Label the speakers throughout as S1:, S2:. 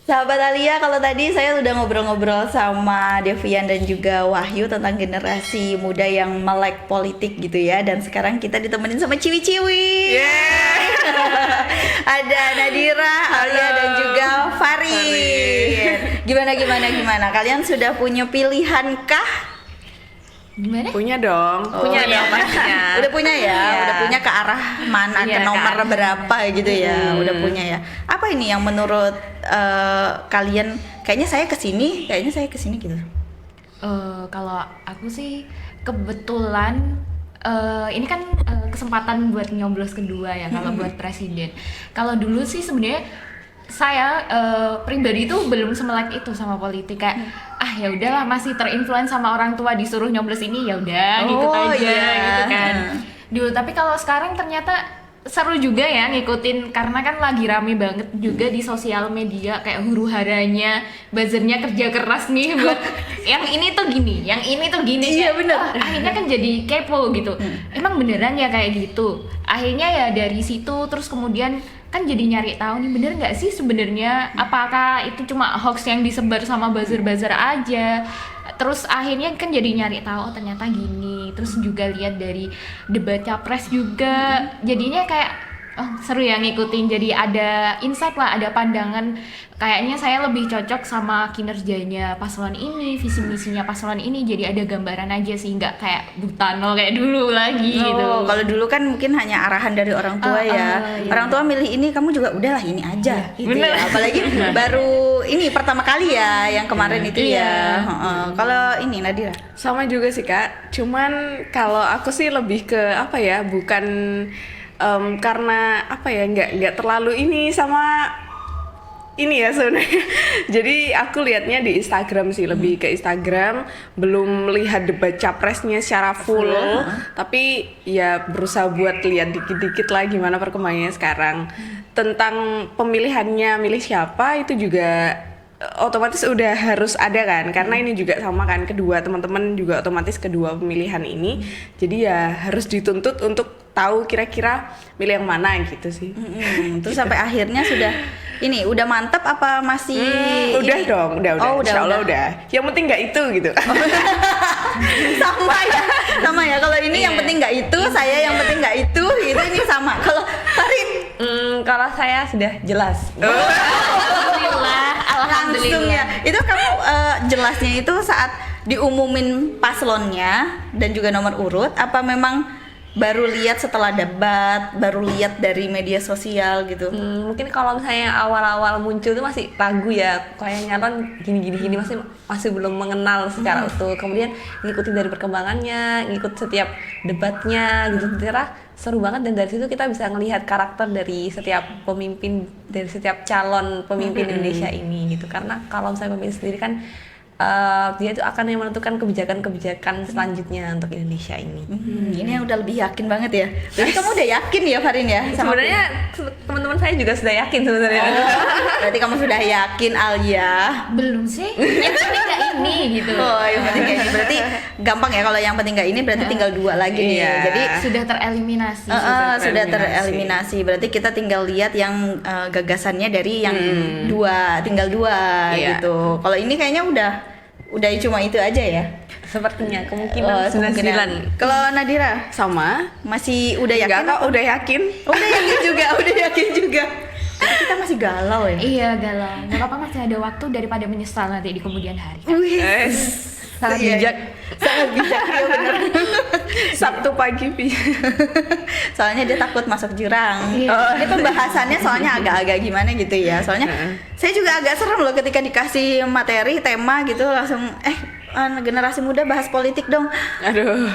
S1: Sahabat Alia, kalau tadi saya udah ngobrol-ngobrol sama Devian dan juga Wahyu tentang generasi muda yang melek politik gitu ya. Dan sekarang kita ditemenin sama ciwi-ciwi. Ada Nadira, Alia dan juga Farid. Gimana? Kalian sudah punya pilihan kah?
S2: Gimana?
S3: Punya dong.
S2: Punya dong pastinya.
S1: Udah punya ya?
S2: Iya.
S1: Udah punya ke arah mana,
S2: Iya,
S1: ke nomor
S2: ke arah.
S1: berapa gitu ya? Udah punya ya. Apa ini yang menurut kalian kayaknya saya kesini gitu?
S2: Kalau aku sih kebetulan ini kan kesempatan buat nyoblos kedua ya kalau buat presiden. Kalau dulu sih sebenarnya saya pribadi itu belum semelek itu sama politik, kayak ya udahlah, masih terinfluence sama orang tua disuruh nyoblos ini, ya udah ngikut aja gitu kan dulu. Tapi kalau sekarang ternyata seru juga ya ngikutin, karena kan lagi rame banget juga di sosial media, kayak huru-haranya, buzzernya kerja keras nih buat yang ini tuh gini, yang ini tuh gini.
S1: Iya, bener.
S2: Akhirnya kan jadi kepo gitu. Emang beneran ya kayak gitu? Akhirnya ya dari situ terus kemudian kan jadi nyari tahu nih, bener nggak sih sebenarnya, apakah itu cuma hoax yang disebar sama buzzer-buzzer aja. Terus akhirnya kan jadi nyari tahu, oh ternyata gini. Terus juga lihat dari debat capres juga, jadinya kayak seru ya ngikutin. Jadi ada insight lah, ada pandangan. Kayaknya saya lebih cocok sama kinerjanya paslon ini, visi misinya paslon ini. Jadi ada gambaran aja sih, nggak kayak buta nol kayak dulu lagi gitu.
S1: Kalau dulu kan mungkin hanya arahan dari orang tua ya.
S2: Iya.
S1: Orang tua milih ini, kamu juga udahlah ini aja gitu
S2: bener.
S1: ya. Apalagi baru ini pertama kali ya yang kemarin itu ya. Kalau ini Nadira.
S3: Sama juga sih Kak. Cuman kalau aku sih lebih ke apa ya? Bukan karena apa ya? Nggak terlalu ini sama ini ya sebenarnya. Jadi aku lihatnya di Instagram sih, lebih ke Instagram, belum melihat debat capresnya secara full, tapi ya berusaha buat lihat dikit-dikit lah gimana perkembangannya sekarang. Tentang pemilihannya, milih siapa itu juga otomatis udah harus ada kan, karena ini juga sama kan, kedua teman-teman juga otomatis kedua pemilihan ini, jadi ya harus dituntut untuk tahu kira-kira milih yang mana gitu sih.
S1: Terus sampai akhirnya udah mantap apa masih
S3: Udah dong, udah.
S1: Oh,
S3: Insya Allah
S1: udah.
S3: udah. Yang penting nggak itu gitu.
S1: sama ya kalau ini yang penting nggak itu, saya yang penting nggak itu gitu, ini sama. Kalau Farid
S4: Kalau saya sudah jelas.
S1: langsung ya, itu kamu jelasnya itu saat diumumin paslonnya dan juga nomor urut, apa memang baru lihat setelah debat, baru lihat dari media sosial gitu?
S4: Mungkin kalau misalnya awal-awal muncul tuh masih ragu ya, kayak nyalon gini masih belum mengenal secara utuh. Kemudian ngikutin dari perkembangannya, ngikut setiap debatnya gitu, ternyata seru banget. Dan dari situ kita bisa ngelihat karakter dari setiap pemimpin, dari setiap calon pemimpin Indonesia ini gitu. Karena kalau misalnya pemimpin sendiri kan dia itu akan yang menentukan kebijakan selanjutnya untuk Indonesia ini.
S1: Ini yang udah lebih yakin banget ya. Jadi kamu udah yakin ya Farin ya?
S4: Sebenarnya teman-teman saya juga sudah yakin sebenarnya.
S1: Berarti kamu sudah yakin, Alia?
S2: Belum sih, yang penting nggak ini gitu.
S1: Oh, yang penting kayak ini. Berarti gampang ya, kalau yang penting nggak ini berarti tinggal 2 lagi nih.
S3: Iya.
S1: Jadi
S2: Sudah tereliminasi.
S1: sudah tereliminasi. Berarti kita tinggal lihat yang gagasannya dari yang tinggal 2
S3: Iya.
S1: gitu. Kalau ini kayaknya udah cuma itu aja ya.
S4: Sepertinya kemungkinan
S1: Kemungkinan. Kalau Nadira
S3: Sama.
S1: masih udah yakin?
S3: Enggak kok, udah yakin.
S1: Udah yakin juga. Tapi kita masih galau ya.
S2: Iya, galau. Nggak apa-apa, masih ada waktu daripada menyesal nanti di kemudian hari.
S1: Wih,
S3: Sangat
S1: iya,
S3: bijak.
S1: sangat bijak ya bener.
S3: Sabtu pagi
S1: Soalnya dia takut masuk jurang.
S2: Iya.
S1: Ini pembahasannya soalnya agak-agak gimana gitu ya. Soalnya saya juga agak serem loh ketika dikasih materi tema gitu langsung generasi muda bahas politik dong.
S3: Aduh.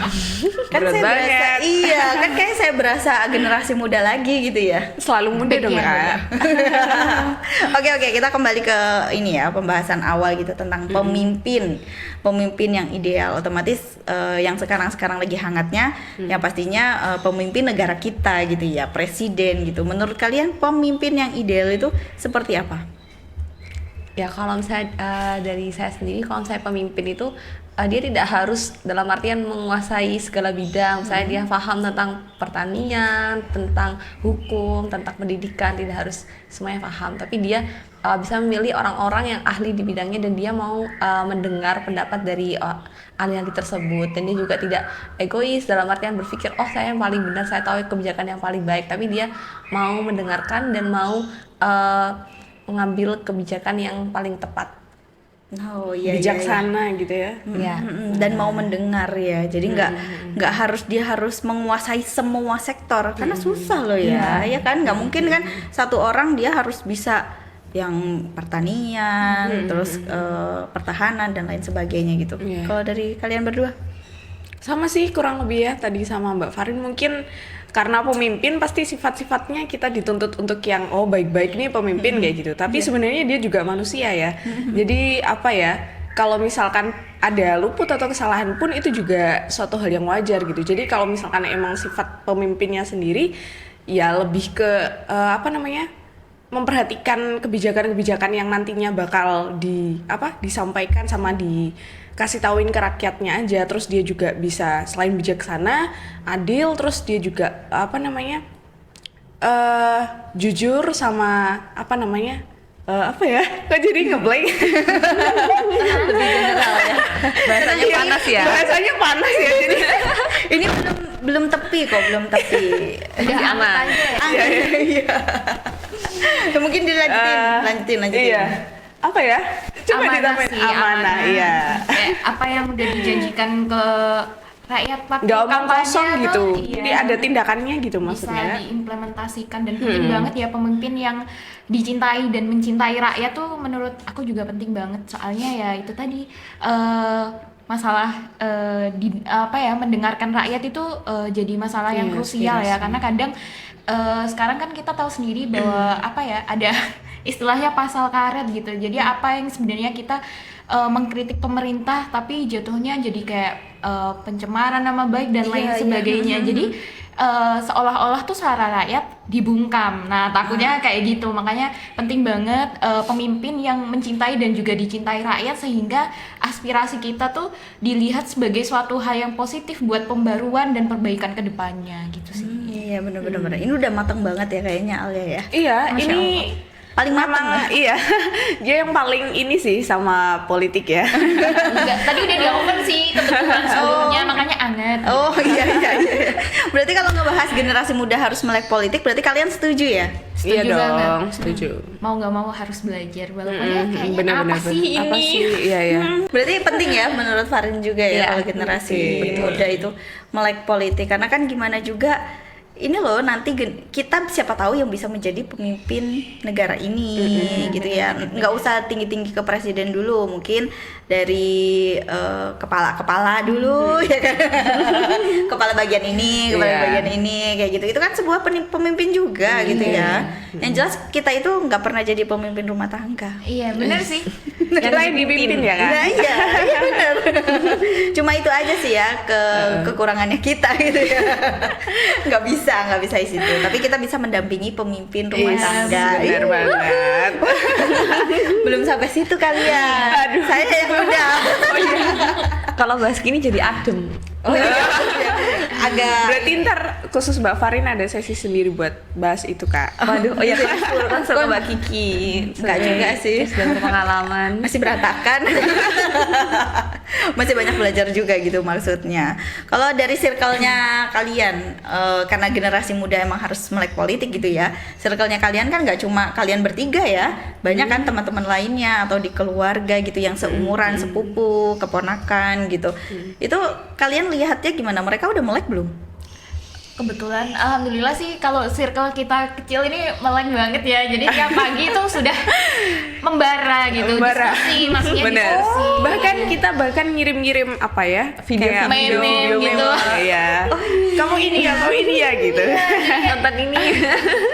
S1: Kan
S3: berat
S1: saya berasa
S3: banget.
S1: iya, kan kayak saya berasa generasi muda lagi gitu ya.
S3: Selalu muda dong
S2: Iya,
S3: Kak.
S1: Oke, kita kembali ke ini ya, pembahasan awal gitu tentang pemimpin yang ideal. Otomatis yang sekarang lagi hangatnya yang pastinya pemimpin negara kita gitu ya, presiden gitu. Menurut kalian pemimpin yang ideal itu seperti apa?
S4: Ya kalau misalnya dari saya sendiri, kalau saya pemimpin itu dia tidak harus dalam artian menguasai segala bidang. Misalnya dia paham tentang pertanian, tentang hukum, tentang pendidikan, tidak harus semuanya paham. Tapi dia bisa memilih orang-orang yang ahli di bidangnya dan dia mau mendengar pendapat dari ahli-ahli tersebut. Dan dia juga tidak egois dalam artian berpikir, oh saya yang paling benar, saya tahu kebijakan yang paling baik. Tapi dia mau mendengarkan dan mau mengambil kebijakan yang paling tepat.
S1: Oh iya,
S3: bijaksana gitu ya.
S4: Ya.
S1: Dan mau mendengar ya, jadi nggak harus dia harus menguasai semua sektor karena susah loh ya, ya kan nggak mungkin kan satu orang dia harus bisa yang pertanian, terus pertahanan dan lain sebagainya gitu.
S3: Iya.
S1: Kalau dari kalian berdua?
S3: Sama sih kurang lebih ya tadi sama Mbak Farin, mungkin karena pemimpin pasti sifat-sifatnya kita dituntut untuk yang baik-baik nih pemimpin kayak gitu. Tapi sebenarnya dia juga manusia ya. Jadi apa ya? Kalau misalkan ada luput atau kesalahan pun itu juga suatu hal yang wajar gitu. Jadi kalau misalkan emang sifat pemimpinnya sendiri ya lebih ke memperhatikan kebijakan-kebijakan yang nantinya bakal disampaikan sama dikasih tauin ke rakyatnya aja. Terus dia juga bisa selain bijaksana, adil, terus dia juga jujur sama kok jadi ngeblank.
S4: Lebih general ya. Bahasanya panas ya.
S3: Bahasanya panas ya. Jadi
S1: Ini belum tepi kok, belum tepi.
S2: Udah aman aja.
S1: Iya. Ya, mungkin lanjutin.
S3: Iya. Apa ya? Coba
S2: Amanah
S3: ditambahin
S2: sih,
S3: amanah. Iya.
S2: Kayak apa yang udah dijanjikan ke rakyat waktu
S3: Nggak omong
S2: kampanye
S3: kosong
S2: tuh,
S3: gitu.
S2: iya,
S3: Jadi ada tindakannya gitu
S2: bisa
S3: maksudnya.
S2: diimplementasikan. Dan penting banget ya pemimpin yang dicintai dan mencintai rakyat tuh menurut aku juga penting banget. Soalnya ya itu tadi masalah mendengarkan rakyat itu jadi masalah yang
S3: Iya,
S2: krusial ya, karena kadang sekarang kan kita tahu sendiri bahwa ada istilahnya pasal karet gitu. Jadi apa yang sebenarnya kita mengkritik pemerintah tapi jatuhnya jadi kayak pencemaran nama baik dan lain sebagainya. Jadi seolah-olah tuh suara rakyat dibungkam. Nah, takutnya kayak gitu. Makanya penting banget pemimpin yang mencintai dan juga dicintai rakyat sehingga aspirasi kita tuh dilihat sebagai suatu hal yang positif buat pembaruan dan perbaikan ke depannya gitu sih.
S1: Iya benar-benar. Ini udah matang banget ya kayaknya Alia ya.
S3: Iya,
S1: Masya
S3: ini
S1: Allah. Paling matang lah.
S3: Iya. Dia yang paling ini sih sama politik ya.
S2: Enggak, tadi udah diopen sih kebetulan sebelumnya, makanya anget.
S1: Oh iya. Berarti kalau ngebahas generasi muda harus melek politik, berarti kalian setuju ya?
S2: Setuju
S3: Iya dong,
S2: banget.
S3: setuju.
S2: Mau nggak mau harus belajar, walaupun ya kayaknya
S3: Benar-benar.
S2: apa sih ini?
S3: Apa sih? Iya.
S1: Berarti penting ya menurut Farin juga ya
S4: Iya,
S1: kalau generasi muda itu melek politik, karena kan gimana juga ini loh nanti kita siapa tahu yang bisa menjadi pemimpin negara ini gitu ya. Nggak usah tinggi-tinggi ke presiden dulu, mungkin dari kepala dulu ya kan. Kepala bagian ini, bagian ini kayak gitu. Itu kan sebuah pemimpin juga gitu ya. Yang jelas kita itu nggak pernah jadi pemimpin rumah tangga.
S2: Iya benar sih.
S3: Kita yang dipimpin ya kan?
S1: Nah, iya benar. Cuma itu aja sih ya kekurangannya kita gitu ya. Nggak bisa di situ. Tapi kita bisa mendampingi pemimpin rumah tangga.
S3: Benar banget.
S1: Belum sampai situ kalian. Saya yang udah.
S4: Kalau bahas gini jadi adem.
S1: Agak.
S3: Berarti ntar khusus Mbak Farin ada sesi sendiri buat bahas itu Kak.
S4: Waduh, oh ya kan suruh Mbak Kiki.
S1: Enggak juga sih.
S4: Sudah berpengalaman.
S1: Masih berantakan. Masih banyak belajar juga gitu maksudnya. Kalau dari circle-nya kalian, karena generasi muda emang harus melek politik gitu ya. Circle-nya kalian kan nggak cuma kalian bertiga ya, banyak kan teman-teman lainnya atau di keluarga gitu yang seumuran, sepupu, keponakan gitu. Itu kalian lihatnya gimana? Mereka udah melek belum?
S2: Kebetulan alhamdulillah sih kalau circle kita kecil ini melek banget ya. Jadi tiap pagi tuh sudah membara gitu.
S3: Membara.
S2: Diskusi, maksudnya
S3: Bener.
S2: diskusi.
S3: Bahkan kita ngirim-ngirim apa ya?
S4: Video
S3: Kayak
S2: meme gitu.
S3: Ya. Kamu ini ya gitu.
S4: Nonton ini.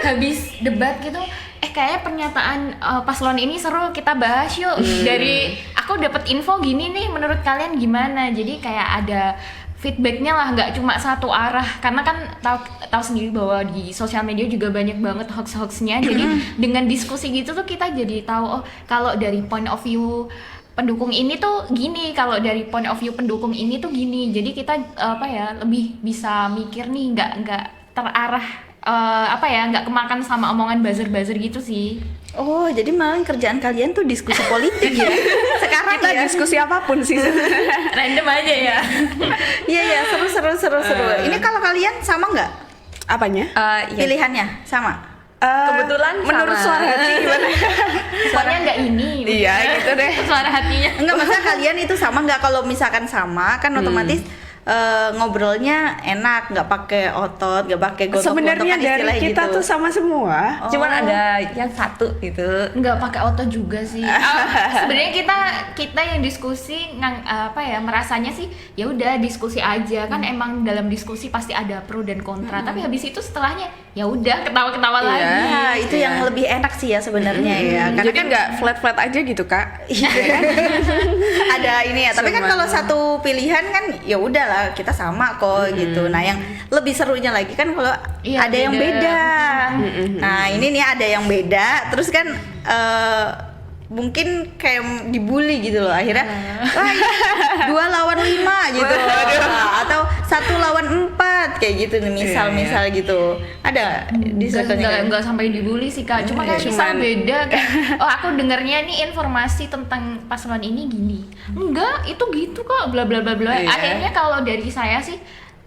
S2: Habis debat gitu, kayaknya pernyataan paslon ini seru, kita bahas yuk. Dari aku dapat info gini nih, menurut kalian gimana? Jadi kayak ada feedbacknya lah, nggak cuma satu arah, karena kan tahu sendiri bahwa di sosial media juga banyak banget hoax-hoaxnya. Jadi dengan diskusi gitu tuh kita jadi tahu, oh kalau dari point of view pendukung ini tuh gini, kalau dari point of view pendukung ini tuh gini. Jadi kita lebih bisa mikir nih, nggak terarah nggak kemakan sama omongan buzzer-buzzer gitu sih.
S1: Oh, jadi malah kerjaan kalian tuh diskusi politik ya? Sekarang
S3: Kita
S1: ya?
S3: diskusi apapun sih.
S2: Random aja ya.
S1: Iya ya, seru. Ini kalau kalian sama nggak
S3: Apanya?
S4: Iya.
S1: pilihannya? Sama?
S4: Kebetulan
S3: menurut
S4: sama.
S3: suara hati gimana?
S2: Suaranya nggak ini.
S3: Iya, gitu deh.
S2: Suara hatinya.
S1: Enggak, maksudnya kalian itu sama nggak? Kalau misalkan sama kan otomatis ngobrolnya enak, nggak pakai otot, nggak pakai gotok-gotokan
S3: Sebenarnya dari
S1: istilah
S3: kita
S1: gitu.
S3: tuh sama semua.
S4: Cuman ada yang satu gitu.
S2: Nggak pakai otot juga sih. Sebenarnya kita yang diskusi merasanya sih ya udah diskusi aja kan, emang dalam diskusi pasti ada pro dan kontra. Tapi habis itu setelahnya ya udah ketawa-ketawa
S3: Iya.
S2: lagi.
S1: Ya, itu yang lebih enak sih ya sebenarnya ya. Karena
S3: Jadi nggak flat-flat aja gitu, Kak.
S1: ada ini ya. Tapi kan
S3: Sama.
S1: kalau satu pilihan kan ya udahlah kita sama kok gitu. Nah, yang lebih serunya lagi kan kalau
S2: Iya,
S1: ada yang
S2: beda.
S1: beda. Nah, ini nih ada yang beda. Terus kan mungkin kayak dibully gitu loh akhirnya. Wah, 2 lawan 5 gitu. Atau 1 lawan 4 kayak gitu nih misal gitu. Ada di circle-nya kan?
S2: Nggak sampai dibully sih Kak, cuma kayak misal beda kayak, oh aku dengarnya nih informasi tentang paslon ini gini, enggak itu gitu kok bla bla bla bla.
S3: Iya.
S2: Akhirnya kalau dari saya sih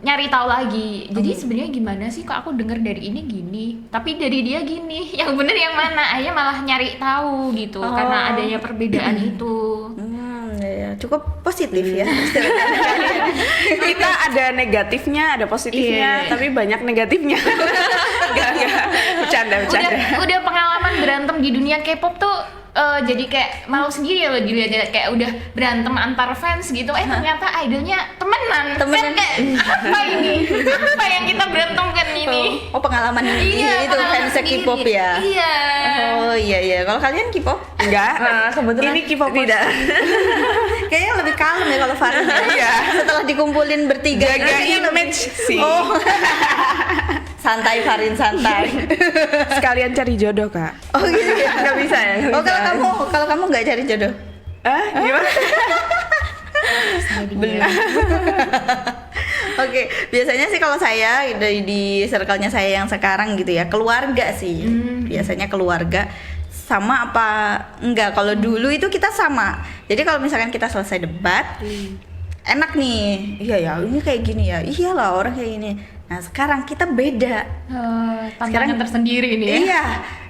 S2: nyari tahu lagi, jadi sebenarnya gimana sih kok aku dengar dari ini gini tapi dari dia gini, yang bener yang mana. Akhirnya malah nyari tahu gitu karena adanya perbedaan itu.
S1: Ya, cukup positif ya.
S3: Kita ada negatifnya, ada positifnya,
S2: Iya.
S3: tapi banyak negatifnya. Enggak. Bercanda.
S2: Udah pengalaman berantem di dunia K-pop tuh jadi kayak malu sendiri ya loh dilihat kayak udah berantem antar fans gitu, ternyata idolnya temenan.
S1: Temenan.
S2: Kan kayak apa ini? Apa yang kita berantemkan ini?
S1: Oh, pengalaman ini itu
S2: pengalaman
S1: fans
S2: sendiri.
S1: K-pop ya.
S2: Iya.
S1: Oh iya. Kalau kalian K-pop
S3: Enggak.
S4: Kebetulan
S3: Ini K-pop
S4: tidak.
S1: kayaknya lebih kalem ya kalau Farin.
S3: Iya.
S1: Setelah dikumpulin bertiga
S3: Jaga
S1: kayaknya
S3: image sih.
S1: Oh. Santai Farin, santai.
S3: Sekalian cari jodoh, Kak.
S1: Oh gitu ya.
S4: Nggak bisa ya. nggak
S1: Oh,
S4: bisa.
S1: kalau kamu nggak cari jodoh.
S3: Gimana?
S2: Belum.
S1: Oke, biasanya sih kalau saya di circle-nya saya yang sekarang gitu ya, keluarga sih. Biasanya keluarga sama apa enggak. Kalau dulu itu kita sama. Jadi kalau misalkan kita selesai debat, enak nih. Iya ya, ini kayak gini ya. Iyalah orang kayak gini. Nah, sekarang kita beda.
S2: Tantangan tersendiri ini ya.
S1: Iya,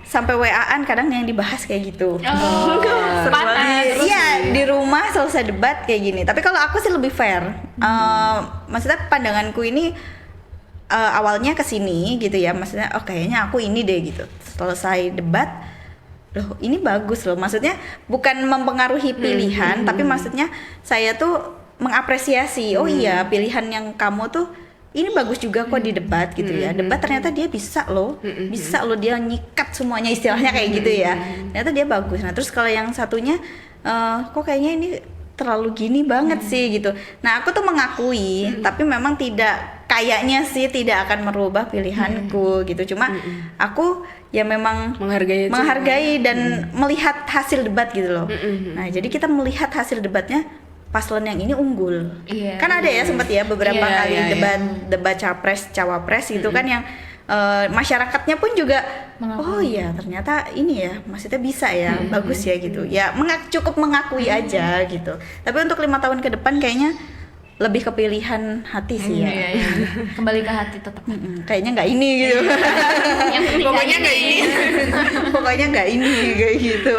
S1: sampai WA-an kadang yang dibahas kayak gitu.
S2: Oh, panas.
S1: Iya, di rumah selesai debat kayak gini. Tapi kalau aku sih lebih fair. Maksudnya pandanganku ini awalnya ke sini gitu ya. Maksudnya oh kayaknya aku ini deh gitu. Selesai debat, loh ini bagus loh. Maksudnya bukan mempengaruhi pilihan, tapi maksudnya saya tuh mengapresiasi. Oh iya, pilihan yang kamu tuh ini bagus juga kok di debat gitu ya. Debat ternyata dia bisa loh dia nyikat semuanya istilahnya kayak gitu ya. Ternyata dia bagus. Nah terus kalau yang satunya kok kayaknya ini terlalu gini banget sih gitu. Nah aku tuh mengakui, tapi memang kayaknya sih tidak akan merubah pilihanku gitu. Cuma aku ya memang menghargai dan melihat hasil debat gitu loh. Nah jadi kita melihat hasil debatnya, paslon yang ini unggul.
S2: Iya.
S1: Kan ada ya sempat ya beberapa
S2: Iya,
S1: kali debat capres cawapres itu kan yang masyarakatnya pun juga oh iya ternyata ini ya maksudnya bisa ya bagus ya gitu ya, cukup mengakui aja gitu. Tapi untuk 5 tahun ke depan kayaknya lebih ke pilihan hati sih ya.
S2: Iya. Kembali ke hati tetap.
S1: Kayaknya nggak ini gitu.
S2: Yang penting
S3: Pokoknya nggak ini.
S1: Pokoknya nggak ini kayak gitu.